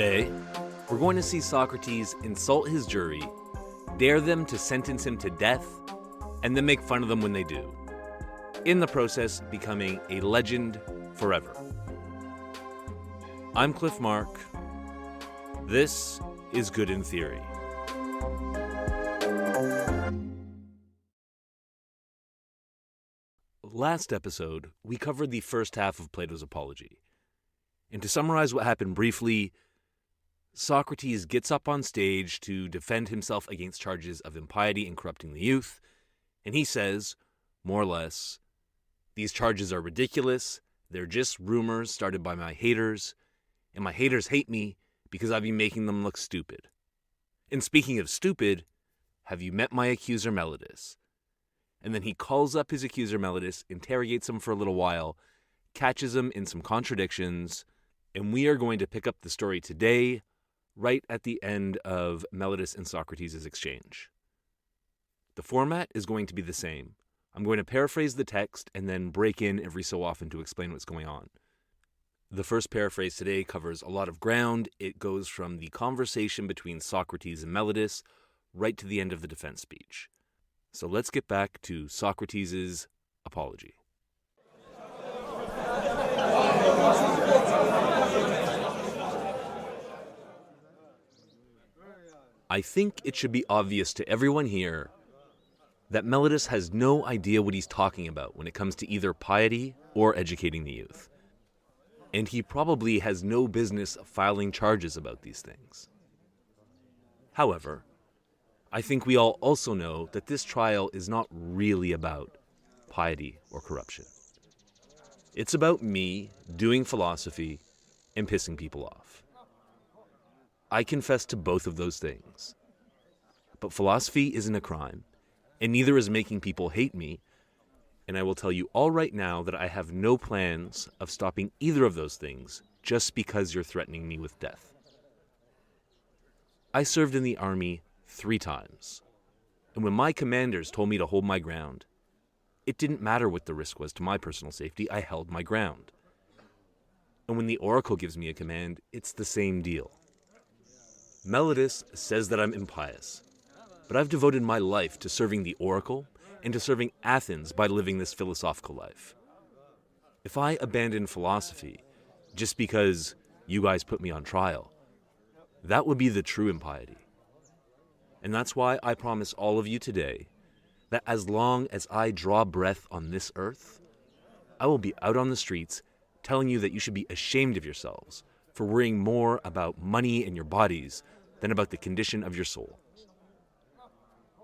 Today, we're going to see Socrates insult his jury, dare them to sentence him to death, and then make fun of them when they do, in the process becoming a legend forever. I'm Cliff Mark. This is Good in Theory. Last episode, we covered the first half of Plato's Apology. And to summarize what happened briefly, Socrates gets up on stage to defend himself against charges of impiety and corrupting the youth, and he says, more or less, these charges are ridiculous, they're just rumors started by my haters, and my haters hate me because I've been making them look stupid. And speaking of stupid, have you met my accuser Meletus? And then he calls up his accuser Meletus, interrogates him for a little while, catches him in some contradictions, and we are going to pick up the story today, right at the end of Meletus and Socrates' exchange. The format is going to be the same. I'm going to paraphrase the text and then break in every so often to explain what's going on. The first paraphrase today covers a lot of ground. It goes from the conversation between Socrates and Meletus right to the end of the defense speech. So let's get back to Socrates' apology. I think it should be obvious to everyone here that Meletus has no idea what he's talking about when it comes to either piety or educating the youth. And he probably has no business filing charges about these things. However, I think we all also know that this trial is not really about piety or corruption. It's about me doing philosophy and pissing people off. I confess to both of those things. But philosophy isn't a crime, and neither is making people hate me, and I will tell you all right now that I have no plans of stopping either of those things just because you're threatening me with death. I served in the army 3 times, and when my commanders told me to hold my ground, it didn't matter what the risk was to my personal safety, I held my ground. And when the oracle gives me a command, it's the same deal. Meletus says that I'm impious, but I've devoted my life to serving the oracle and to serving Athens by living this philosophical life. If I abandon philosophy just because you guys put me on trial, that would be the true impiety. And that's why I promise all of you today that as long as I draw breath on this earth, I will be out on the streets telling you that you should be ashamed of yourselves for worrying more about money and your bodies than about the condition of your soul.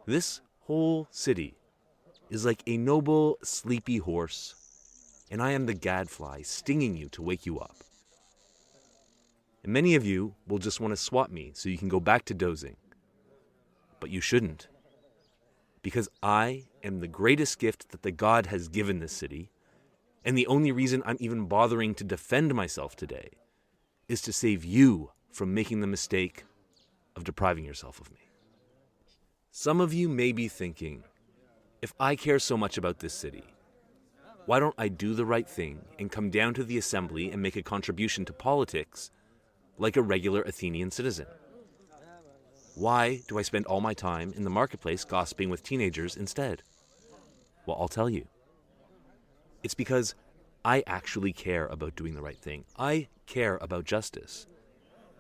This whole city is like a noble, sleepy horse, and I am the gadfly stinging you to wake you up. And many of you will just want to swat me so you can go back to dozing. But you shouldn't, because I am the greatest gift that the God has given this city, and the only reason I'm even bothering to defend myself today is to save you from making the mistake of depriving yourself of me. Some of you may be thinking, if I care so much about this city, why don't I do the right thing and come down to the assembly and make a contribution to politics like a regular Athenian citizen? Why do I spend all my time in the marketplace gossiping with teenagers instead? Well, I'll tell you. It's because I actually care about doing the right thing. I care about justice.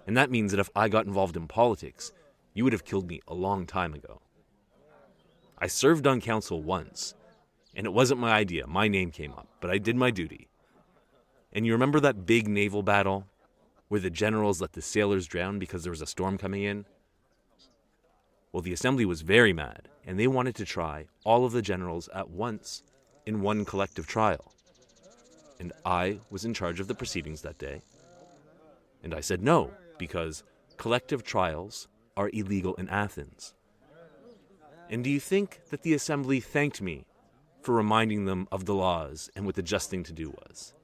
And that means that if I got involved in politics, you would have killed me a long time ago. I served on council once, and it wasn't my idea. My name came up, but I did my duty. And you remember that big naval battle where the generals let the sailors drown because there was a storm coming in? Well, the assembly was very mad, and they wanted to try all of the generals at once in one collective trial. And I was in charge of the proceedings that day. And I said no, because collective trials are illegal in Athens. And do you think that the assembly thanked me for reminding them of the laws and what the just thing to do was?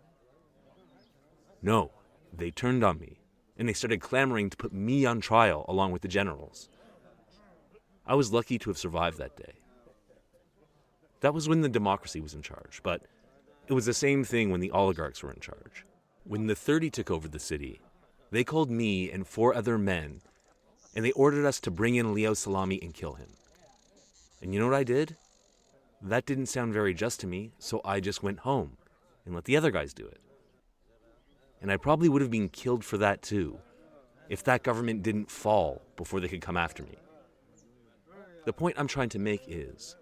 No, they turned on me, and they started clamoring to put me on trial along with the generals. I was lucky to have survived that day. That was when the democracy was in charge, but it was the same thing when the oligarchs were in charge. When the 30 took over the city, They called me and 4 other men, and they ordered us to bring in Leo Salami and kill him. And you know what I did? That didn't sound very just to me, so I just went home and let the other guys do it. And I probably would have been killed for that too, if that government didn't fall before they could come after me. The point I'm trying to make is,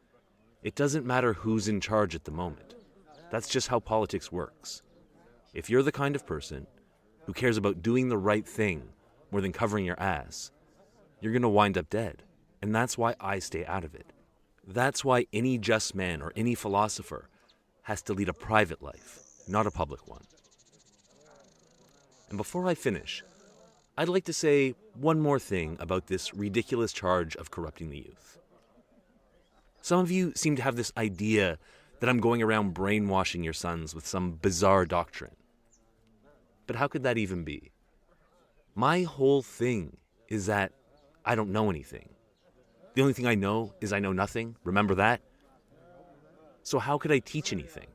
it doesn't matter who's in charge at the moment. That's just how politics works. If you're the kind of person who cares about doing the right thing more than covering your ass, you're going to wind up dead. And that's why I stay out of it. That's why any just man or any philosopher has to lead a private life, not a public one. And before I finish, I'd like to say one more thing about this ridiculous charge of corrupting the youth. Some of you seem to have this idea that I'm going around brainwashing your sons with some bizarre doctrine. But how could that even be? My whole thing is that I don't know anything. The only thing I know is I know nothing. Remember that? So how could I teach anything?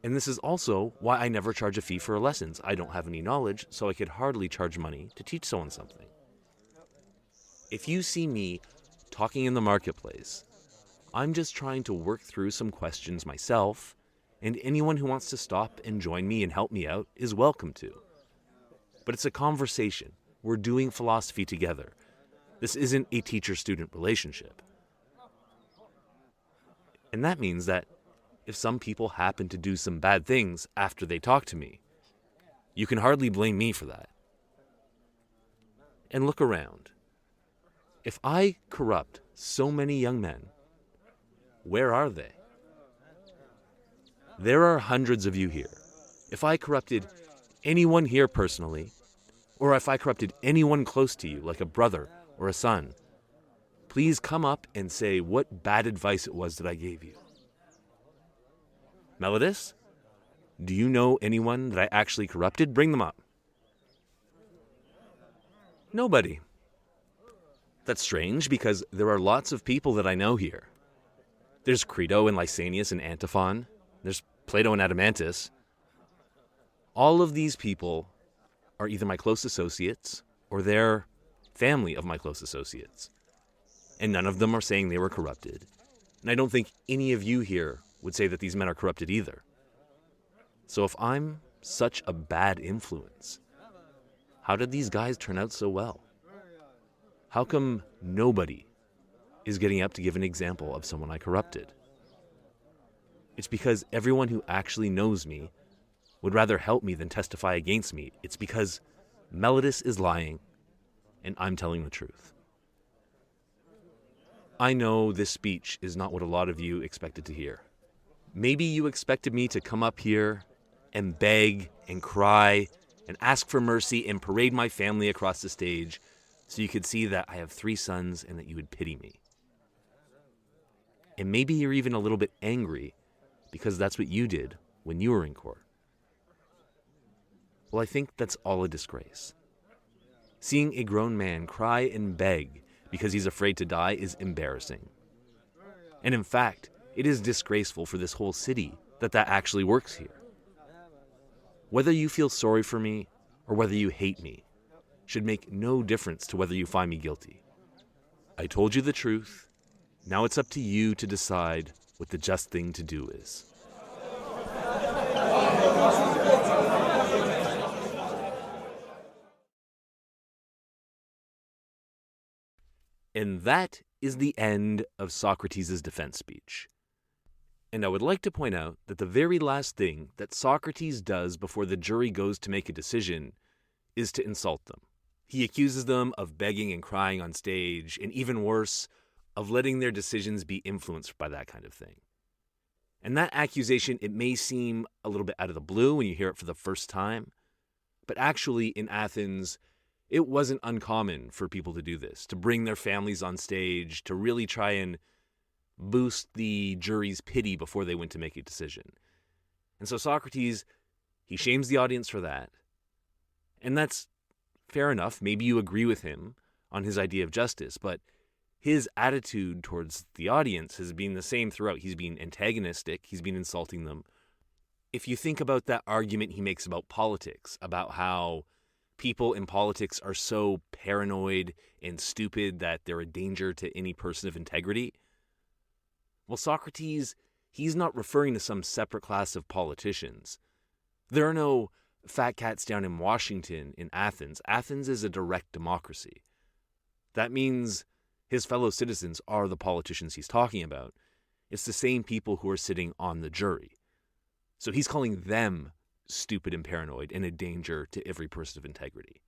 And this is also why I never charge a fee for lessons. I don't have any knowledge, so I could hardly charge money to teach someone something. If you see me talking in the marketplace, I'm just trying to work through some questions myself, and anyone who wants to stop and join me and help me out is welcome to. But it's a conversation. We're doing philosophy together. This isn't a teacher-student relationship. And that means that if some people happen to do some bad things after they talk to me, you can hardly blame me for that. And look around. If I corrupt so many young men, where are they? There are hundreds of you here. If I corrupted anyone here personally, or if I corrupted anyone close to you, like a brother or a son, please come up and say what bad advice it was that I gave you. Melodis, do you know anyone that I actually corrupted? Bring them up. Nobody. That's strange, because there are lots of people that I know here. There's Crito and Lysanias and Antiphon. There's Plato and Adeimantus. All of these people are either my close associates or they're family of my close associates. And none of them are saying they were corrupted. And I don't think any of you here would say that these men are corrupted either. So if I'm such a bad influence, how did these guys turn out so well? How come nobody is getting up to give an example of someone I corrupted? It's because everyone who actually knows me would rather help me than testify against me. It's because Melodis is lying and I'm telling the truth. I know this speech is not what a lot of you expected to hear. Maybe you expected me to come up here and beg and cry and ask for mercy and parade my family across the stage so you could see that I have 3 sons and that you would pity me. And maybe you're even a little bit angry because that's what you did when you were in court. Well, I think that's all a disgrace. Seeing a grown man cry and beg because he's afraid to die is embarrassing. And in fact, it is disgraceful for this whole city that actually works here. Whether you feel sorry for me or whether you hate me should make no difference to whether you find me guilty. I told you the truth. Now it's up to you to decide what the just thing to do is. And that is the end of Socrates' defense speech. And I would like to point out that the very last thing that Socrates does before the jury goes to make a decision is to insult them. He accuses them of begging and crying on stage, and even worse, of letting their decisions be influenced by that kind of thing. And that accusation, it may seem a little bit out of the blue when you hear it for the first time, but actually in Athens, it wasn't uncommon for people to do this, to bring their families on stage, to really try and boost the jury's pity before they went to make a decision. And so Socrates, he shames the audience for that. And that's fair enough. Maybe you agree with him on his idea of justice, but his attitude towards the audience has been the same throughout. He's been antagonistic. He's been insulting them. if you think about that argument he makes about politics, about how people in politics are so paranoid and stupid that they're a danger to any person of integrity, well, Socrates, he's not referring to some separate class of politicians. There are no fat cats down in Washington, in Athens. Athens is a direct democracy. That means his fellow citizens are the politicians he's talking about. It's the same people who are sitting on the jury. So he's calling them stupid and paranoid and a danger to every person of integrity.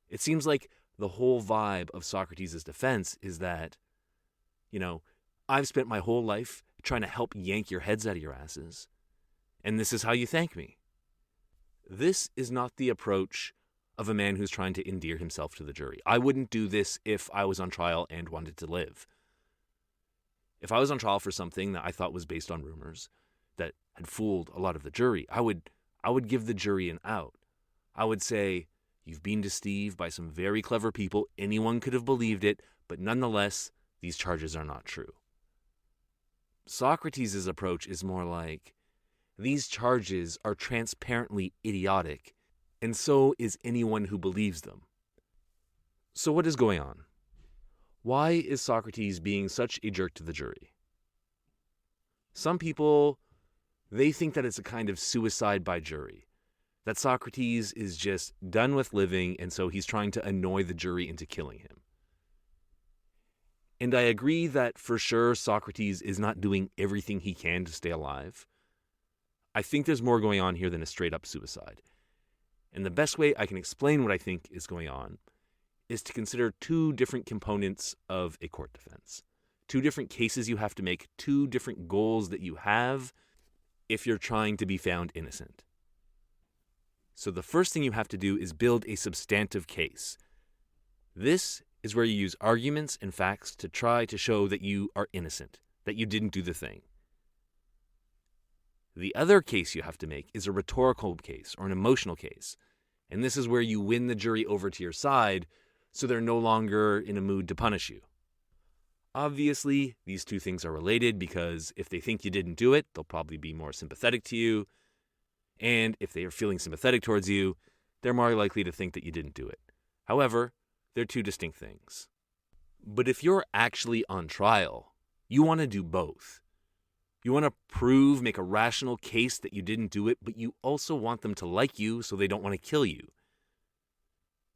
It seems like the whole vibe of Socrates' defense is that, I've spent my whole life trying to help yank your heads out of your asses, and this is how you thank me. This is not the approach of a man who's trying to endear himself to the jury. I wouldn't do this if I was on trial and wanted to live. If I was on trial for something that I thought was based on rumors that had fooled a lot of the jury, I would give the jury an out. I would say, you've been deceived by some very clever people. Anyone could have believed it, but nonetheless, these charges are not true. Socrates' approach is more like, these charges are transparently idiotic, and so is anyone who believes them. So what is going on? Why is Socrates being such a jerk to the jury? Some people, they think that it's a kind of suicide by jury, that Socrates is just done with living, and so he's trying to annoy the jury into killing him. And I agree that for sure Socrates is not doing everything he can to stay alive. I think there's more going on here than a straight-up suicide. And the best way I can explain what I think is going on is to consider two different components of a court defense. Two different cases you have to make, two different goals that you have if you're trying to be found innocent. So the first thing you have to do is build a substantive case. This is where you use arguments and facts to try to show that you are innocent, that you didn't do the thing. The other case you have to make is a rhetorical case or an emotional case. And this is where you win the jury over to your side so they're no longer in a mood to punish you. Obviously, these two things are related because if they think you didn't do it, they'll probably be more sympathetic to you. And if they are feeling sympathetic towards you, they're more likely to think that you didn't do it. However, they're two distinct things. But if you're actually on trial, you want to do both. You want to make a rational case that you didn't do it, but you also want them to like you so they don't want to kill you.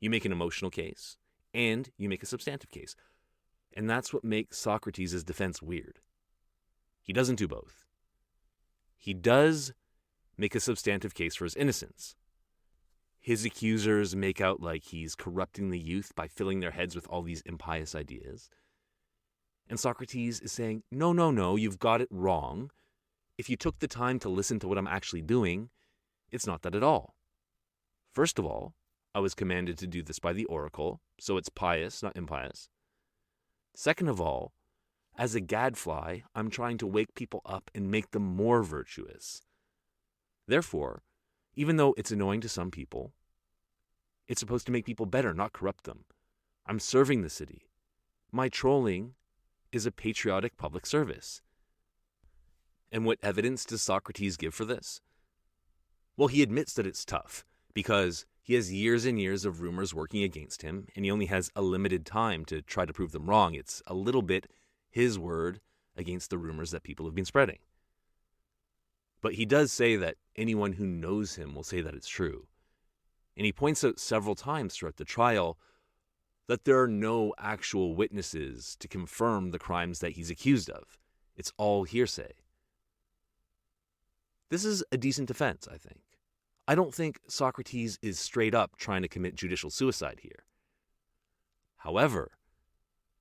You make an emotional case, and you make a substantive case. And that's what makes Socrates' defense weird. He doesn't do both. He does make a substantive case for his innocence. His accusers make out like he's corrupting the youth by filling their heads with all these impious ideas. And Socrates is saying, no, you've got it wrong. If you took the time to listen to what I'm actually doing, it's not that at all. First of all, I was commanded to do this by the oracle, so it's pious, not impious. Second of all, as a gadfly, I'm trying to wake people up and make them more virtuous. Therefore, even though it's annoying to some people, it's supposed to make people better, not corrupt them. I'm serving the city. My trolling is a patriotic public service. And what evidence does Socrates give for this? Well, he admits that it's tough because he has years and years of rumors working against him, and he only has a limited time to try to prove them wrong. It's a little bit his word against the rumors that people have been spreading. But he does say that anyone who knows him will say that it's true. And he points out several times throughout the trial that there are no actual witnesses to confirm the crimes that he's accused of. It's all hearsay. This is a decent defense, I think. I don't think Socrates is straight up trying to commit judicial suicide here. However,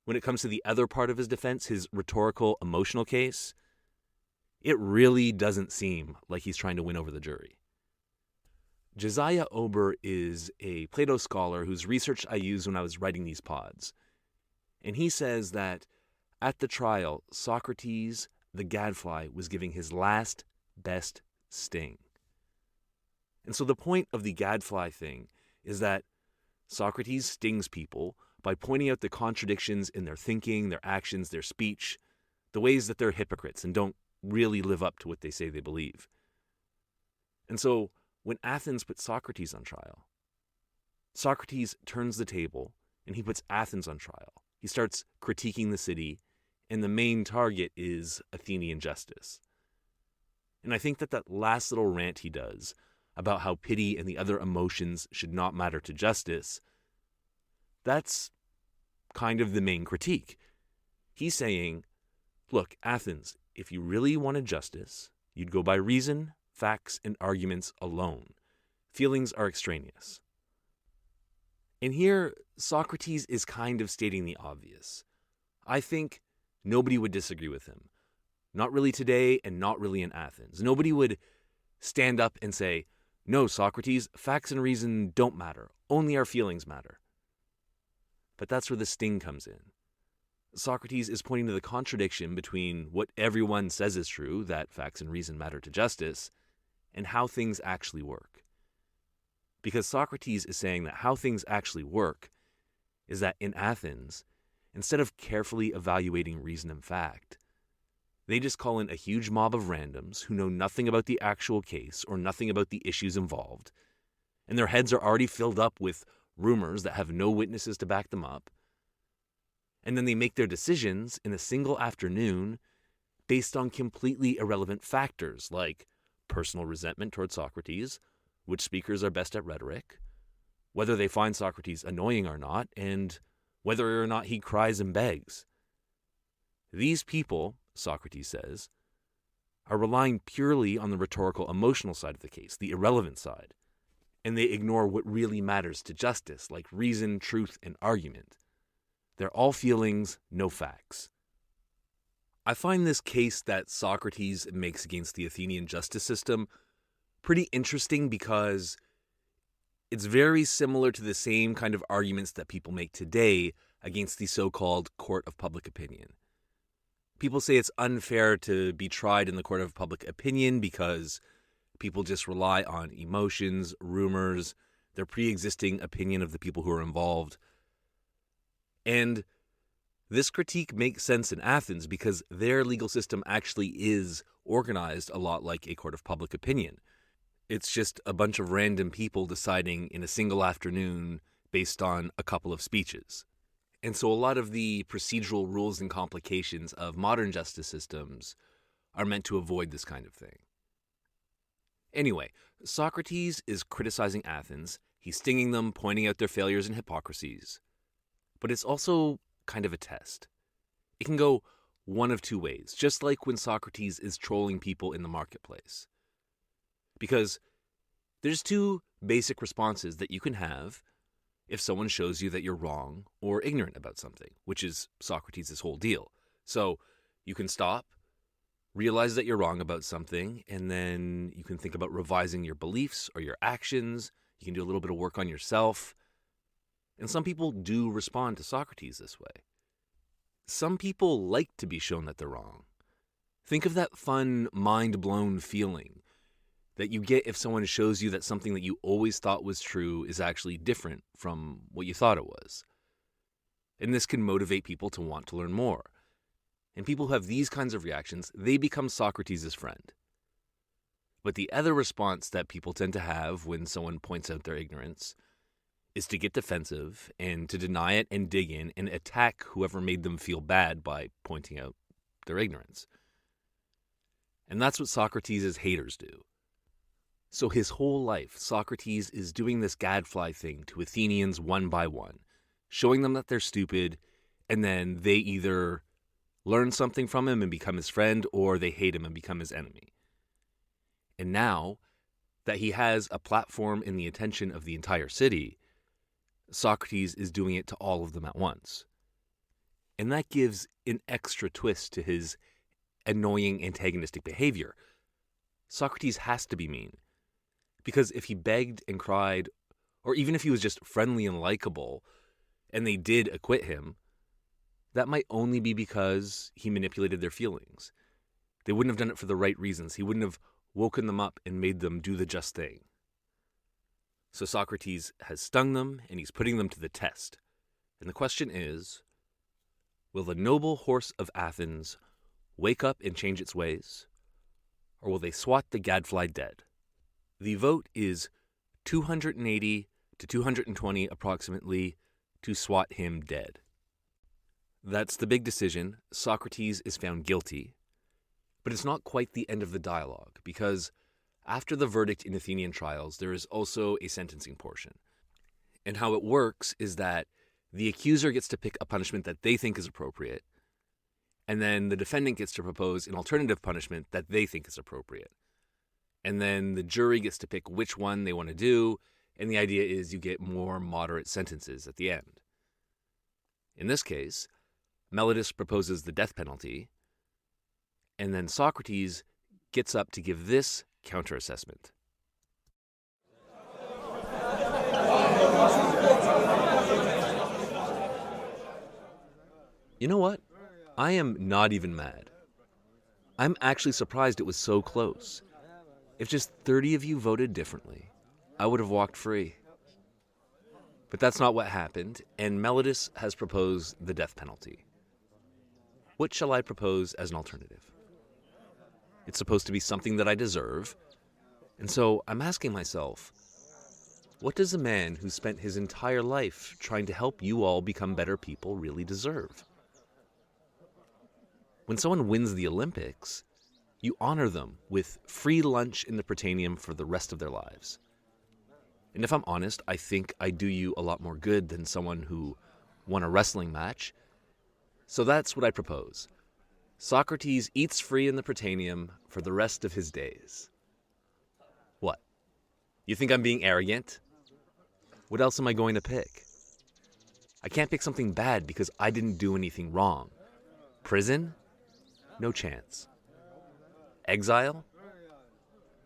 when it comes to the other part of his defense, his rhetorical, emotional case, it really doesn't seem like he's trying to win over the jury. Josiah Ober is a Plato scholar whose research I used when I was writing these pods. And he says that at the trial, Socrates, the gadfly, was giving his last best sting. And so the point of the gadfly thing is that Socrates stings people by pointing out the contradictions in their thinking, their actions, their speech, the ways that they're hypocrites and don't really live up to what they say they believe. And so when Athens put Socrates on trial, Socrates turns the table and he puts Athens on trial. He starts critiquing the city, and the main target is Athenian justice. And I think that last little rant he does about how pity and the other emotions should not matter to justice, that's kind of the main critique. He's saying, look, Athens, if you really wanted justice, you'd go by reason, facts, and arguments alone. Feelings are extraneous. And here, Socrates is kind of stating the obvious. I think nobody would disagree with him. Not really today, and not really in Athens. Nobody would stand up and say, no, Socrates, facts and reason don't matter. Only our feelings matter. But that's where the sting comes in. Socrates is pointing to the contradiction between what everyone says is true, that facts and reason matter to justice, and how things actually work. Because Socrates is saying that how things actually work is that in Athens, instead of carefully evaluating reason and fact, they just call in a huge mob of randoms who know nothing about the actual case or nothing about the issues involved, and their heads are already filled up with rumors that have no witnesses to back them up, and then they make their decisions in a single afternoon based on completely irrelevant factors like personal resentment toward Socrates, which speakers are best at rhetoric, whether they find Socrates annoying or not, and whether or not he cries and begs. These people, Socrates says, are relying purely on the rhetorical emotional side of the case, the irrelevant side, and they ignore what really matters to justice, like reason, truth, and argument. They're all feelings, no facts. I find this case that Socrates makes against the Athenian justice system pretty interesting because it's very similar to the same kind of arguments that people make today against the so-called court of public opinion. People say it's unfair to be tried in the court of public opinion because people just rely on emotions, rumors, their pre-existing opinion of the people who are involved. And this critique makes sense in Athens because their legal system actually is organized a lot like a court of public opinion. It's just a bunch of random people deciding in a single afternoon based on a couple of speeches. And so a lot of the procedural rules and complications of modern justice systems are meant to avoid this kind of thing. Anyway, Socrates is criticizing Athens. He's stinging them, pointing out their failures and hypocrisies. But it's also kind of a test. It can go one of two ways, just like when Socrates is trolling people in the marketplace. Because there's two basic responses that you can have if someone shows you that you're wrong or ignorant about something, which is Socrates' whole deal. So you can stop, realize that you're wrong about something, and then you can think about revising your beliefs or your actions. You can do a little bit of work on yourself. And some people do respond to Socrates this way. Some people like to be shown that they're wrong. Think of that fun, mind-blown feeling that you get if someone shows you that something that you always thought was true is actually different from what you thought it was. And this can motivate people to want to learn more. And people who have these kinds of reactions, they become Socrates' friend. But the other response that people tend to have when someone points out their ignorance is to get defensive and to deny it and dig in and attack whoever made them feel bad by pointing out their ignorance. And that's what Socrates' haters do. So his whole life, Socrates is doing this gadfly thing to Athenians one by one, showing them that they're stupid, and then they either learn something from him and become his friend, or they hate him and become his enemy. And now that he has a platform in the attention of the entire city, Socrates is doing it to all of them at once. And that gives an extra twist to his annoying antagonistic behavior. Socrates has to be mean. Because if he begged and cried, or even if he was just friendly and likable, and they did acquit him, that might only be because he manipulated their feelings. They wouldn't have done it for the right reasons. He wouldn't have woken them up and made them do the just thing. So Socrates has stung them, and he's putting them to the test. And the question is, will the noble horse of Athens wake up and change its ways? Or will they swat the gadfly dead? The vote is 280 to 220 approximately to swat him dead. That's the big decision. Socrates is found guilty. But it's not quite the end of the dialogue, because after the verdict in Athenian trials, there is also a sentencing portion. And how it works is that the accuser gets to pick a punishment that they think is appropriate, and then the defendant gets to propose an alternative punishment that they think is appropriate. And then the jury gets to pick which one they want to do, and the idea is you get more moderate sentences at the end. In this case, Meletus proposes the death penalty, and then Socrates gets up to give this counter-assessment. You know what? I am not even mad. I'm actually surprised it was so close. If just 30 of you voted differently, I would have walked free. But that's not what happened, and Meletus has proposed the death penalty. What shall I propose as an alternative? It's supposed to be something that I deserve, and so I'm asking myself, what does a man who spent his entire life trying to help you all become better people really deserve? When someone wins the Olympics, you honor them with free lunch in the Prytaneum for the rest of their lives. And if I'm honest, I think I do you a lot more good than someone who won a wrestling match. So that's what I propose. Socrates eats free in the Prytaneum for the rest of his days. What? You think I'm being arrogant? What else am I going to pick? I can't pick something bad because I didn't do anything wrong. Prison? No chance. Exile?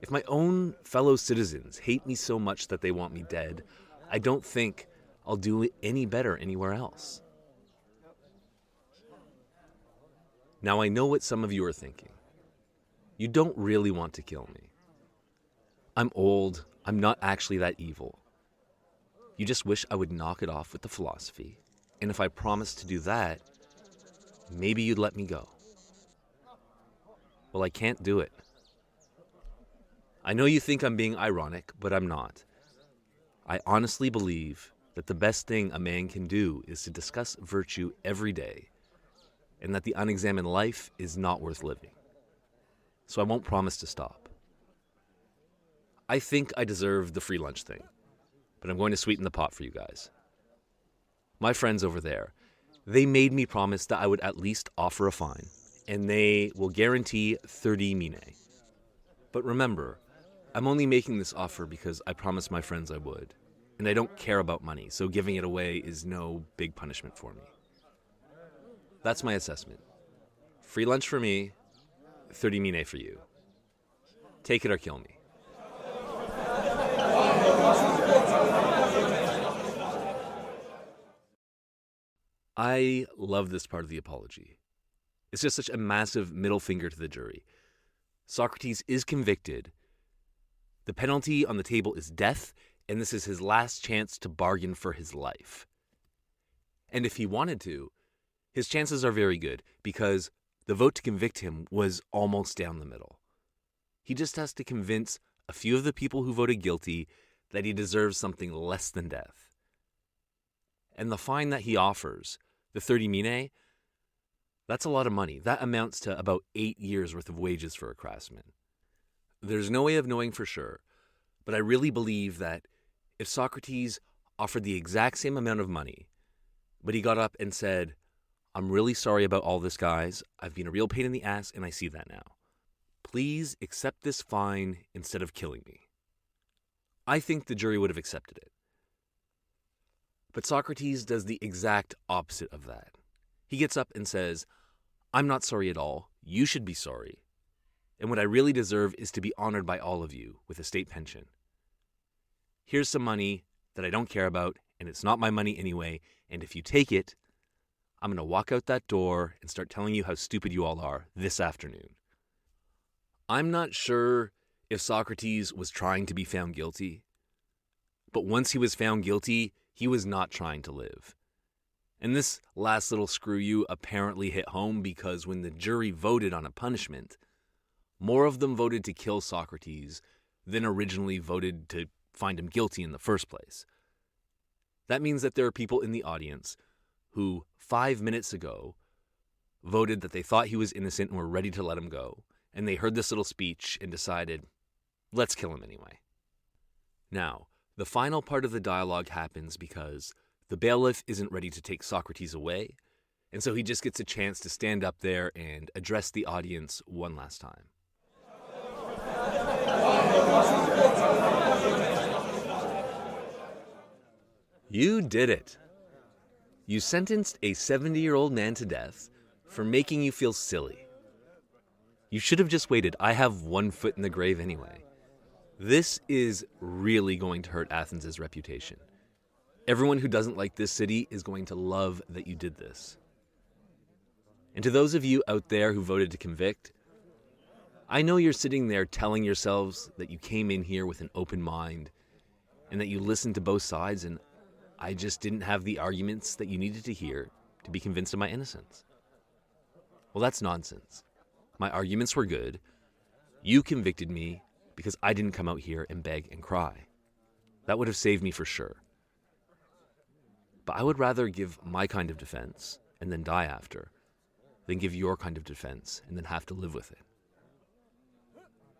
If my own fellow citizens hate me so much that they want me dead, I don't think I'll do any better anywhere else. Now I know what some of you are thinking. You don't really want to kill me. I'm old. I'm not actually that evil. You just wish I would knock it off with the philosophy, and if I promised to do that, maybe you'd let me go. Well, I can't do it. I know you think I'm being ironic, but I'm not. I honestly believe that the best thing a man can do is to discuss virtue every day, and that the unexamined life is not worth living. So I won't promise to stop. I think I deserve the free lunch thing, but I'm going to sweeten the pot for you guys. My friends over there, they made me promise that I would at least offer a fine, and they will guarantee 30 minae. But remember, I'm only making this offer because I promised my friends I would, and I don't care about money, so giving it away is no big punishment for me. That's my assessment. Free lunch for me, 30 minae for you. Take it or kill me. I love this part of the apology. It's just such a massive middle finger to the jury. Socrates is convicted. The penalty on the table is death, and this is his last chance to bargain for his life. And if he wanted to, his chances are very good, because the vote to convict him was almost down the middle. He just has to convince a few of the people who voted guilty that he deserves something less than death. And the fine that he offers, the 30 minae, that's a lot of money. That amounts to about 8 years' worth of wages for a craftsman. There's no way of knowing for sure, but I really believe that if Socrates offered the exact same amount of money, but he got up and said, "I'm really sorry about all this, guys. I've been a real pain in the ass, and I see that now. Please accept this fine instead of killing me." I think the jury would have accepted it. But Socrates does the exact opposite of that. He gets up and says, "I'm not sorry at all. You should be sorry. And what I really deserve is to be honored by all of you with a state pension. Here's some money that I don't care about, and it's not my money anyway, and if you take it, I'm going to walk out that door and start telling you how stupid you all are this afternoon." I'm not sure if Socrates was trying to be found guilty, but once he was found guilty, he was not trying to live. And this last little screw you apparently hit home because when the jury voted on a punishment, more of them voted to kill Socrates than originally voted to find him guilty in the first place. That means that there are people in the audience who 5 minutes ago voted that they thought he was innocent and were ready to let him go, and they heard this little speech and decided, let's kill him anyway. Now, the final part of the dialogue happens because the bailiff isn't ready to take Socrates away, and so he just gets a chance to stand up there and address the audience one last time. You did it. You sentenced a 70-year-old man to death for making you feel silly. You should have just waited. I have 1 foot in the grave anyway. This is really going to hurt Athens' reputation. Everyone who doesn't like this city is going to love that you did this. And to those of you out there who voted to convict, I know you're sitting there telling yourselves that you came in here with an open mind and that you listened to both sides, and I just didn't have the arguments that you needed to hear to be convinced of my innocence. Well, that's nonsense. My arguments were good. You convicted me because I didn't come out here and beg and cry. That would have saved me for sure. But I would rather give my kind of defense and then die after than give your kind of defense and then have to live with it.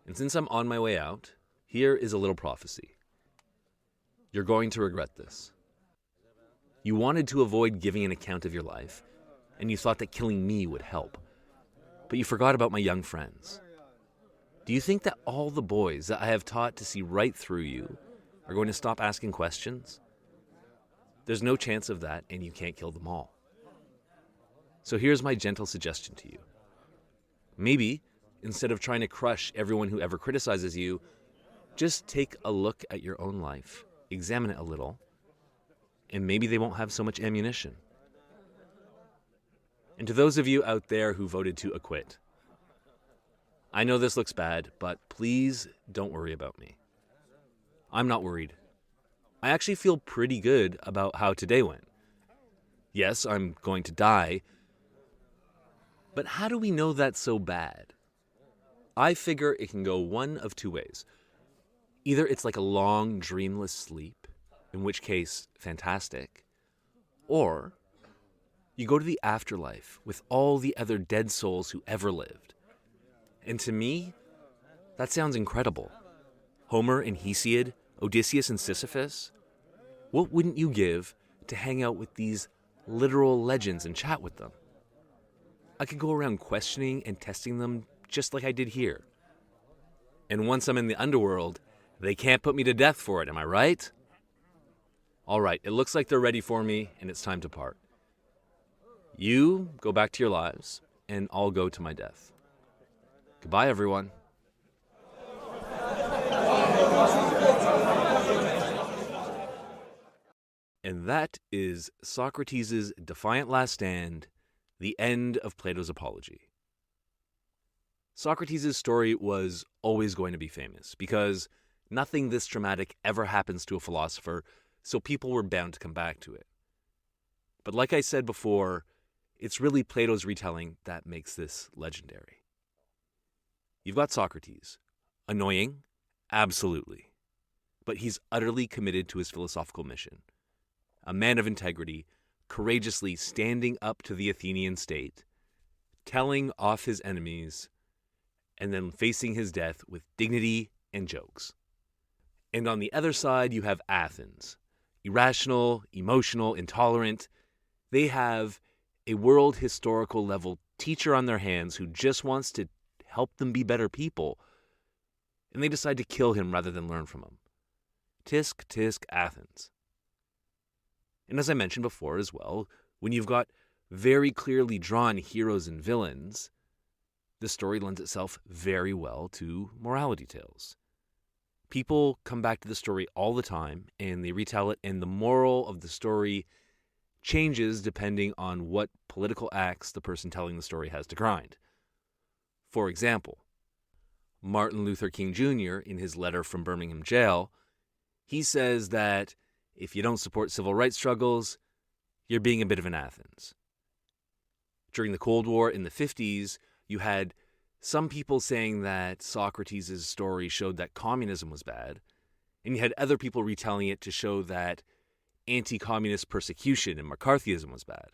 And since I'm on my way out, here is a little prophecy. You're going to regret this. You wanted to avoid giving an account of your life, and you thought that killing me would help. But you forgot about my young friends. Do you think that all the boys that I have taught to see right through you are going to stop asking questions? There's no chance of that, and you can't kill them all. So here's my gentle suggestion to you. Maybe, instead of trying to crush everyone who ever criticizes you, just take a look at your own life, examine it a little, and maybe they won't have so much ammunition. And to those of you out there who voted to acquit, I know this looks bad, but please don't worry about me. I'm not worried. I actually feel pretty good about how today went. Yes, I'm going to die, but how do we know that's so bad? I figure it can go one of two ways. Either it's like a long, dreamless sleep, in which case, fantastic, or you go to the afterlife with all the other dead souls who ever lived. And to me, that sounds incredible. Homer and Hesiod, Odysseus and Sisyphus. What wouldn't you give to hang out with these literal legends and chat with them? I could go around questioning and testing them just like I did here. And once I'm in the underworld, they can't put me to death for it, am I right? All right, it looks like they're ready for me, and it's time to part. You go back to your lives, and I'll go to my death. Goodbye, everyone. And that is Socrates' defiant last stand, the end of Plato's Apology. Socrates' story was always going to be famous because nothing this dramatic ever happens to a philosopher, so people were bound to come back to it. But like I said before, it's really Plato's retelling that makes this legendary. You've got Socrates. Annoying? Absolutely. But he's utterly committed to his philosophical mission. A man of integrity, courageously standing up to the Athenian state, telling off his enemies, and then facing his death with dignity and jokes. And on the other side, you have Athens. Irrational, emotional, intolerant. They have a world historical level teacher on their hands who just wants to help them be better people. And they decide to kill him rather than learn from him. Tisk, tisk, Athens. And as I mentioned before as well, when you've got very clearly drawn heroes and villains, the story lends itself very well to morality tales. People come back to the story all the time, and they retell it, and the moral of the story changes depending on what political acts the person telling the story has to grind. For example, Martin Luther King Jr., in his letter from Birmingham jail, he says that if you don't support civil rights struggles, you're being a bit of an Athens. During the Cold War in the 50s, you had some people saying that Socrates' story showed that communism was bad, and you had other people retelling it to show that anti-communist persecution and McCarthyism was bad.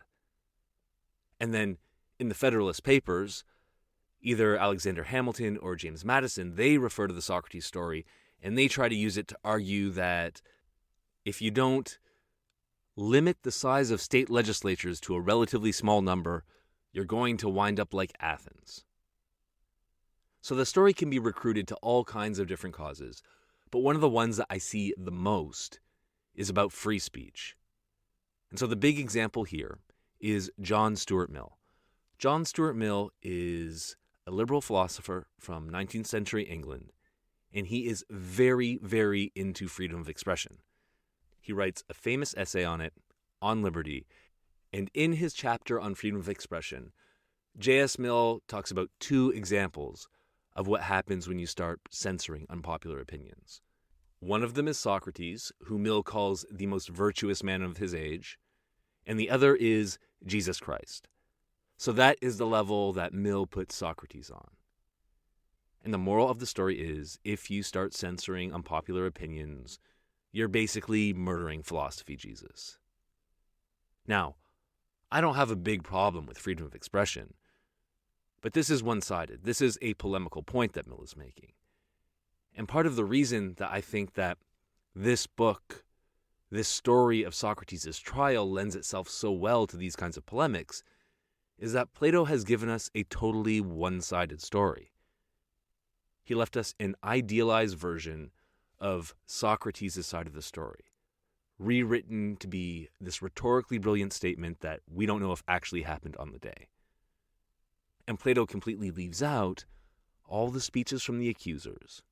And then in the Federalist Papers, either Alexander Hamilton or James Madison, they refer to the Socrates story, and they try to use it to argue that if you don't limit the size of state legislatures to a relatively small number, you're going to wind up like Athens. So the story can be recruited to all kinds of different causes, but one of the ones that I see the most is about free speech. And so the big example here is John Stuart Mill. John Stuart Mill is a liberal philosopher from 19th century England, and he is very, very into freedom of expression. He writes a famous essay on it, on liberty, and in his chapter on freedom of expression, J.S. Mill talks about two examples of what happens when you start censoring unpopular opinions. One of them is Socrates, who Mill calls the most virtuous man of his age, and the other is Jesus Christ. So that is the level that Mill puts Socrates on. And the moral of the story is, if you start censoring unpopular opinions, you're basically murdering philosophy Jesus. Now, I don't have a big problem with freedom of expression, but this is one-sided. This is a polemical point that Mill is making. And part of the reason that I think that this book, this story of Socrates' trial lends itself so well to these kinds of polemics is that Plato has given us a totally one-sided story. He left us an idealized version of Socrates' side of the story, rewritten to be this rhetorically brilliant statement that we don't know if actually happened on the day. And Plato completely leaves out all the speeches from the accusers,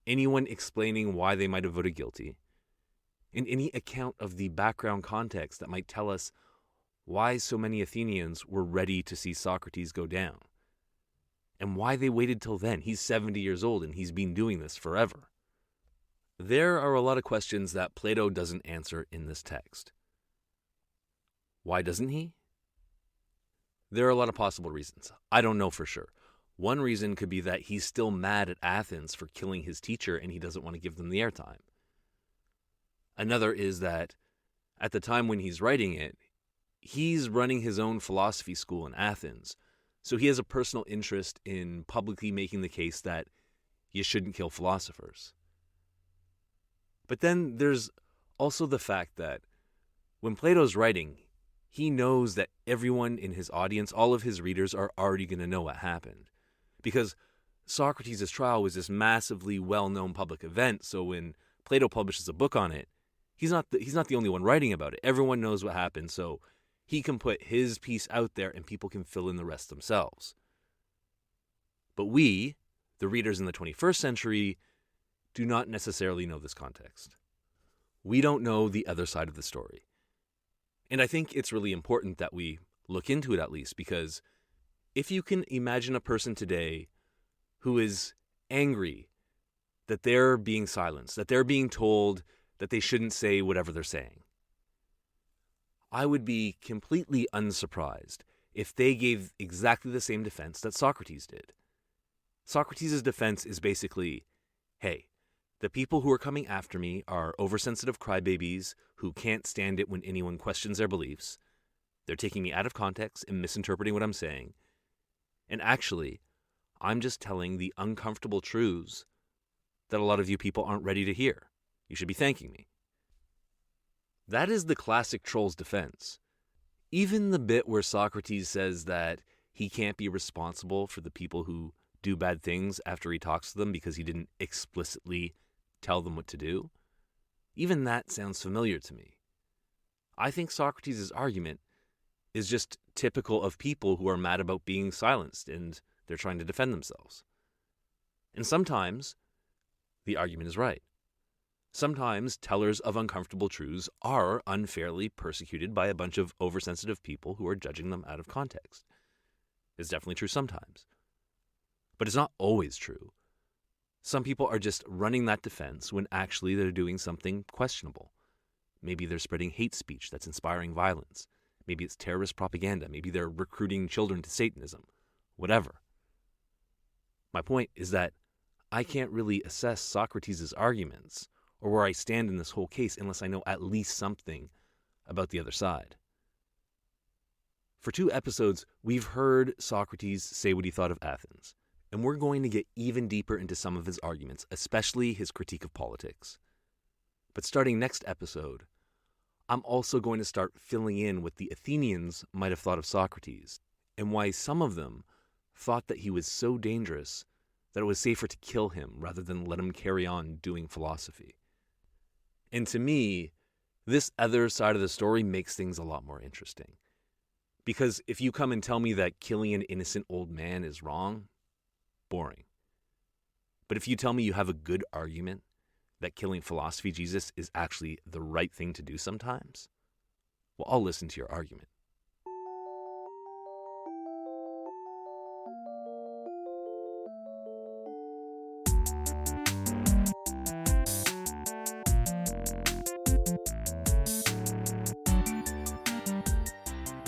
anyone explaining why they might have voted guilty, and any account of the background context that might tell us why so many Athenians were ready to see Socrates go down, and why they waited till then. He's 70 years old and he's been doing this forever. There are a lot of questions that Plato doesn't answer in this text. Why doesn't he? There are a lot of possible reasons. I don't know for sure. One reason could be that he's still mad at Athens for killing his teacher and he doesn't want to give them the airtime. Another is that at the time when he's writing it, he's running his own philosophy school in Athens, so he has a personal interest in publicly making the case that you shouldn't kill philosophers. But then there's also the fact that when Plato's writing, he knows that everyone in his audience, all of his readers, are already going to know what happened. Because Socrates' trial was this massively well-known public event, so when Plato publishes a book on it, he's not the only one writing about it. Everyone knows what happened, so he can put his piece out there and people can fill in the rest themselves. But we, the readers in the 21st century, do not necessarily know this context. We don't know the other side of the story. And I think it's really important that we look into it at least, because if you can imagine a person today who is angry that they're being silenced, that they're being told that they shouldn't say whatever they're saying, I would be completely unsurprised if they gave exactly the same defense that Socrates did. Socrates' defense is basically, hey, the people who are coming after me are oversensitive crybabies who can't stand it when anyone questions their beliefs. They're taking me out of context and misinterpreting what I'm saying. And actually, I'm just telling the uncomfortable truths that a lot of you people aren't ready to hear. You should be thanking me. That is the classic troll's defense. Even the bit where Socrates says that he can't be responsible for the people who do bad things after he talks to them because he didn't explicitly tell them what to do, even that sounds familiar to me. I think Socrates' argument is just typical of people who are mad about being silenced and they're trying to defend themselves. And sometimes the argument is right. Sometimes tellers of uncomfortable truths are unfairly persecuted by a bunch of oversensitive people who are judging them out of context. It's definitely true sometimes. But it's not always true. Some people are just running that defense when actually they're doing something questionable. Maybe they're spreading hate speech that's inspiring violence. Maybe it's terrorist propaganda. Maybe they're recruiting children to Satanism. Whatever. My point is that I can't really assess Socrates' arguments or where I stand in this whole case unless I know at least something about the other side. For 2 episodes, we've heard Socrates say what he thought of Athens, and we're going to get even deeper into some of his arguments, especially his critique of politics. But starting next episode, I'm also going to start filling in what the Athenians might have thought of Socrates, and why some of them thought that he was so dangerous that it was safer to kill him rather than let him carry on doing philosophy. And to me, this other side of the story makes things a lot more interesting. Because if you come and tell me that killing an innocent old man is wrong, boring. But if you tell me you have a good argument that killing philosophy Jesus is actually the right thing to do sometimes, well, I'll listen to your argument.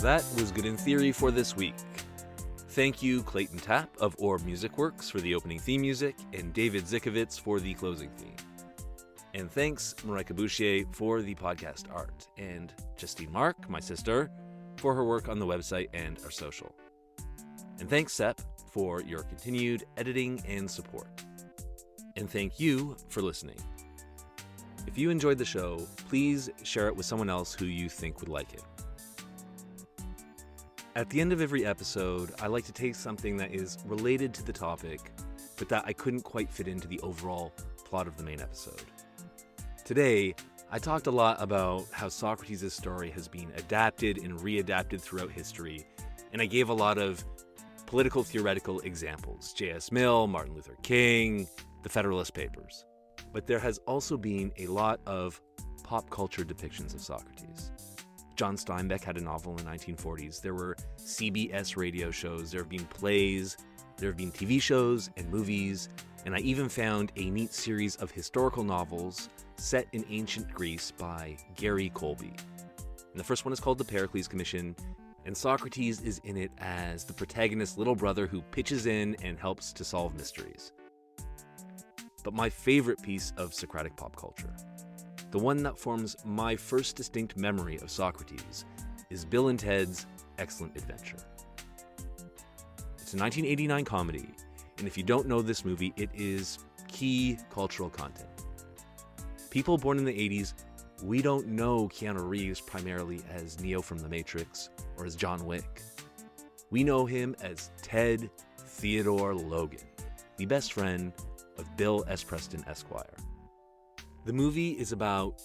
That was Good in Theory for this week. Thank you, Clayton Tapp of Orb Music Works for the opening theme music, and David Zikovitz for the closing theme. And thanks, Marika Boucher, for the podcast art, and Justine Mark, my sister, for her work on the website and our social. And thanks, Sep, for your continued editing and support. And thank you for listening. If you enjoyed the show, please share it with someone else who you think would like it. At the end of every episode, I like to take something that is related to the topic, but that I couldn't quite fit into the overall plot of the main episode. Today, I talked a lot about how Socrates' story has been adapted and readapted throughout history, and I gave a lot of political theoretical examples: J.S. Mill, Martin Luther King, the Federalist Papers. But there has also been a lot of pop culture depictions of Socrates. John Steinbeck had a novel in the 1940s. There were CBS radio shows. There have been plays. There have been TV shows and movies. And I even found a neat series of historical novels set in ancient Greece by Gary Colby. And the first one is called The Pericles Commission, and Socrates is in it as the protagonist's little brother who pitches in and helps to solve mysteries. But my favorite piece of Socratic pop culture, the one that forms my first distinct memory of Socrates, is Bill and Ted's Excellent Adventure. It's a 1989 comedy, and if you don't know this movie, it is key cultural content. People born in the 80s, we don't know Keanu Reeves primarily as Neo from The Matrix or as John Wick. We know him as Ted Theodore Logan, the best friend of Bill S. Preston Esquire. The movie is about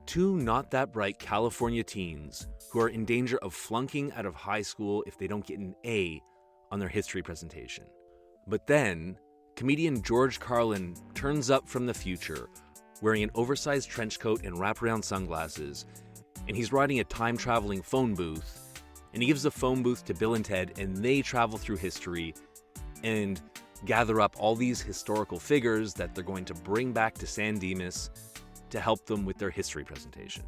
2 not-that-bright California teens who are in danger of flunking out of high school if they don't get an A on their history presentation. But then, comedian George Carlin turns up from the future wearing an oversized trench coat and wraparound sunglasses, and he's riding a time-traveling phone booth, and he gives the phone booth to Bill and Ted, and they travel through history and gather up all these historical figures that they're going to bring back to San Dimas to help them with their history presentation.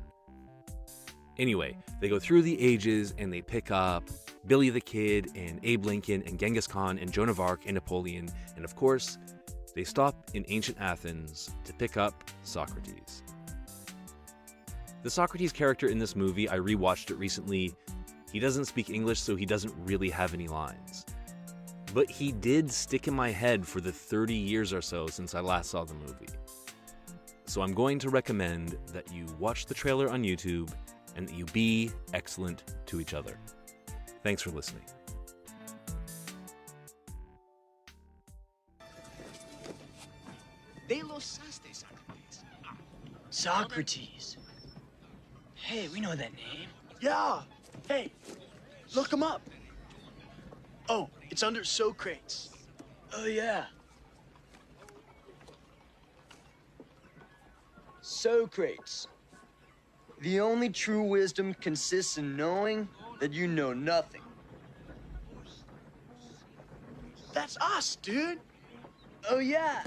Anyway, they go through the ages and they pick up Billy the Kid and Abe Lincoln and Genghis Khan and Joan of Arc and Napoleon, and of course, they stop in ancient Athens to pick up Socrates. The Socrates character in this movie, I rewatched it recently. He doesn't speak English, so he doesn't really have any lines. But he did stick in my head for the 30 years or so since I last saw the movie. So I'm going to recommend that you watch the trailer on YouTube and that you be excellent to each other. Thanks for listening. Socrates. Hey, we know that name. Yeah. Hey, look him up. Oh, it's under Socrates. Oh, yeah. Socrates. The only true wisdom consists in knowing that you know nothing. That's us, dude. Oh, yeah.